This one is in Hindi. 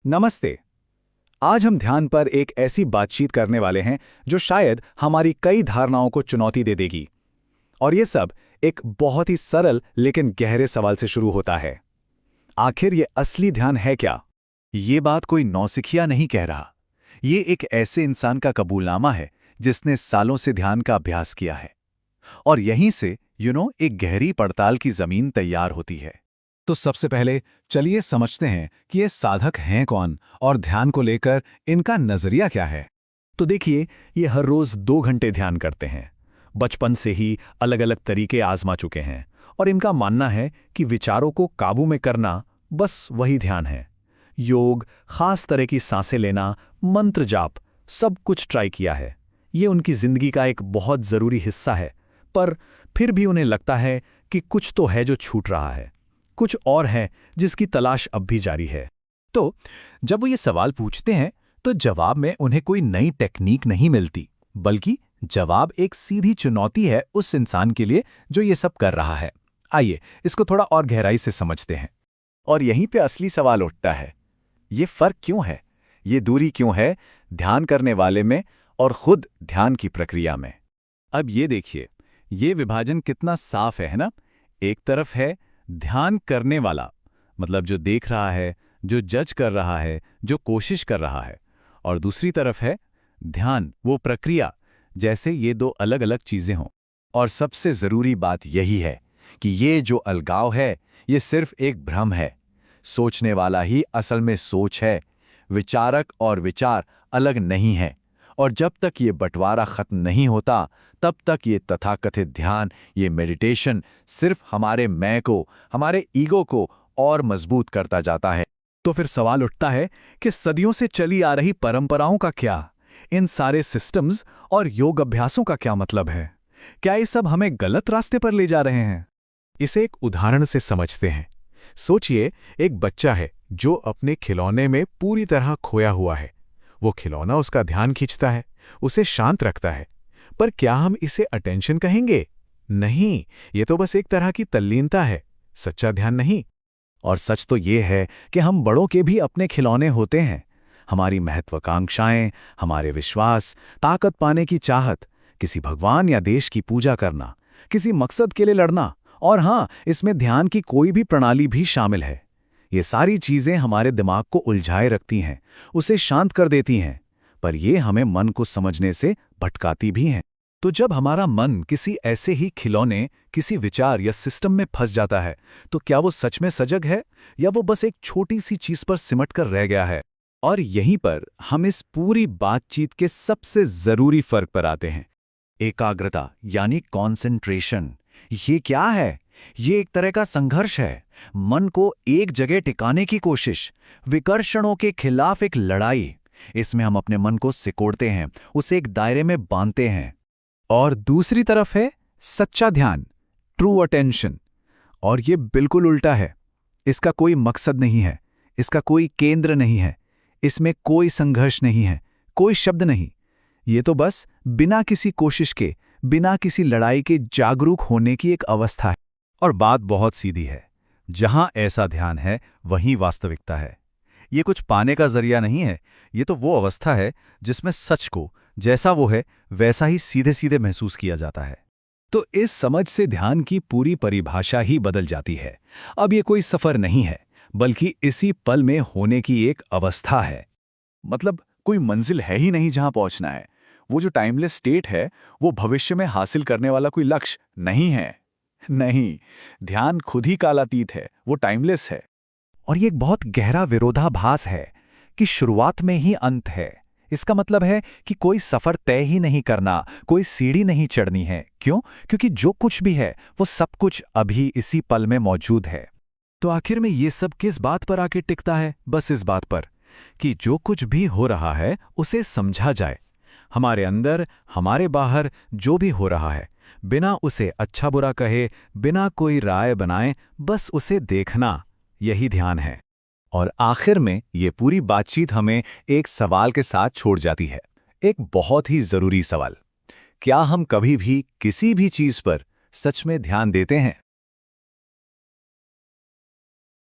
नमस्ते। आज हम ध्यान पर एक ऐसी बातचीत करने वाले हैं जो शायद हमारी कई धारणाओं को चुनौती दे देगी। और ये सब एक बहुत ही सरल लेकिन गहरे सवाल से शुरू होता है। आखिर ये असली ध्यान है क्या? ये बात कोई नौसिखिया नहीं कह रहा। ये एक ऐसे इंसान का कबूलनामा है जिसने सालों से ध्यान का अभ्यास किया है। और यहीं से एक गहरी पड़ताल की जमीन तैयार होती है। तो सबसे पहले चलिए समझते हैं कि ये साधक हैं कौन और ध्यान को लेकर इनका नजरिया क्या है। तो देखिए, ये हर रोज 2 घंटे ध्यान करते हैं। बचपन से ही अलग अलग तरीके आजमा चुके हैं और इनका मानना है कि विचारों को काबू में करना बस वही ध्यान है। योग, खास तरह की सांसें लेना, मंत्र जाप, सब कुछ ट्राई किया है। ये उनकी जिंदगी का एक बहुत जरूरी हिस्सा है, पर फिर भी उन्हें लगता है कि कुछ तो है जो छूट रहा है, कुछ और है जिसकी तलाश अब भी जारी है। तो जब वो ये सवाल पूछते हैं तो जवाब में उन्हें कोई नई टेक्निक नहीं मिलती, बल्कि जवाब एक सीधी चुनौती है उस इंसान के लिए जो ये सब कर रहा है। आइए इसको थोड़ा और गहराई से समझते हैं। और यहीं पे असली सवाल उठता है, ये फर्क क्यों है, ये दूरी क्यों है ध्यान करने वाले में और खुद ध्यान की प्रक्रिया में। अब ये देखिए, ये विभाजन कितना साफ है ना। एक तरफ है ध्यान करने वाला, मतलब जो देख रहा है, जो जज कर रहा है, जो कोशिश कर रहा है। और दूसरी तरफ है ध्यान, वो प्रक्रिया, जैसे ये दो अलग अलग चीजें हों। और सबसे जरूरी बात यही है कि ये जो अलगाव है ये सिर्फ एक भ्रम है। सोचने वाला ही असल में सोच है, विचारक और विचार अलग नहीं है। और जब तक ये बंटवारा खत्म नहीं होता तब तक ये तथाकथित ध्यान, ये मेडिटेशन सिर्फ हमारे मैं को, हमारे ईगो को और मजबूत करता जाता है। तो फिर सवाल उठता है कि सदियों से चली आ रही परंपराओं का क्या, इन सारे सिस्टम्स और योग अभ्यासों का क्या मतलब है? क्या ये सब हमें गलत रास्ते पर ले जा रहे हैं? इसे एक उदाहरण से समझते हैं। सोचिए, एक बच्चा है जो अपने खिलौने में पूरी तरह खोया हुआ है। वो खिलौना उसका ध्यान खींचता है, उसे शांत रखता है। पर क्या हम इसे अटेंशन कहेंगे? नहीं, ये तो बस एक तरह की तल्लीनता है, सच्चा ध्यान नहीं। और सच तो ये है कि हम बड़ों के भी अपने खिलौने होते हैं। हमारी महत्वाकांक्षाएं, हमारे विश्वास, ताकत पाने की चाहत, किसी भगवान या देश की पूजा करना, किसी मकसद के लिए लड़ना, और हाँ, इसमें ध्यान की कोई भी प्रणाली भी शामिल है। ये सारी चीजें हमारे दिमाग को उलझाए रखती हैं, उसे शांत कर देती हैं, पर ये हमें मन को समझने से भटकाती भी हैं। तो जब हमारा मन किसी ऐसे ही खिलौने, किसी विचार या सिस्टम में फंस जाता है, तो क्या वो सच में सजग है या वो बस एक छोटी सी चीज पर सिमट कर रह गया है? और यहीं पर हम इस पूरी बातचीत के सबसे जरूरी फर्क पर आते हैं। एकाग्रता यानी कॉन्सेंट्रेशन। ये क्या है? ये एक तरह का संघर्ष है, मन को एक जगह टिकाने की कोशिश, विकर्षणों के खिलाफ एक लड़ाई। इसमें हम अपने मन को सिकोड़ते हैं, उसे एक दायरे में बांधते हैं। और दूसरी तरफ है सच्चा ध्यान, ट्रू अटेंशन। और ये बिल्कुल उल्टा है। इसका कोई मकसद नहीं है, इसका कोई केंद्र नहीं है, इसमें कोई संघर्ष नहीं है, कोई शब्द नहीं। ये तो बस बिना किसी कोशिश के, बिना किसी लड़ाई के जागरूक होने की एक अवस्था है। और बात बहुत सीधी है, जहां ऐसा ध्यान है वहीं वास्तविकता है। ये कुछ पाने का जरिया नहीं है, ये तो वो अवस्था है जिसमें सच को जैसा वो है वैसा ही सीधे सीधे महसूस किया जाता है। तो इस समझ से ध्यान की पूरी परिभाषा ही बदल जाती है। अब ये कोई सफर नहीं है, बल्कि इसी पल में होने की एक अवस्था है। मतलब कोई मंजिल है ही नहीं जहां पहुंचना है। वो जो टाइमलेस स्टेट है वो भविष्य में हासिल करने वाला कोई लक्ष्य नहीं है। नहीं, ध्यान खुद ही कालातीत है, वो टाइमलेस है। और ये एक बहुत गहरा विरोधाभास है कि शुरुआत में ही अंत है। इसका मतलब है कि कोई सफर तय ही नहीं करना, कोई सीढ़ी नहीं चढ़नी है। क्यों? क्योंकि जो कुछ भी है वो सब कुछ अभी इसी पल में मौजूद है। तो आखिर में ये सब किस बात पर आके टिकता है? बस इस बात पर कि जो कुछ भी हो रहा है उसे समझा जाए। हमारे अंदर, हमारे बाहर जो भी हो रहा है, बिना उसे अच्छा बुरा कहे, बिना कोई राय बनाए, बस उसे देखना, यही ध्यान है। और आखिर में ये पूरी बातचीत हमें एक सवाल के साथ छोड़ जाती है, एक बहुत ही जरूरी सवाल। क्या हम कभी भी किसी भी चीज पर सच में ध्यान देते हैं?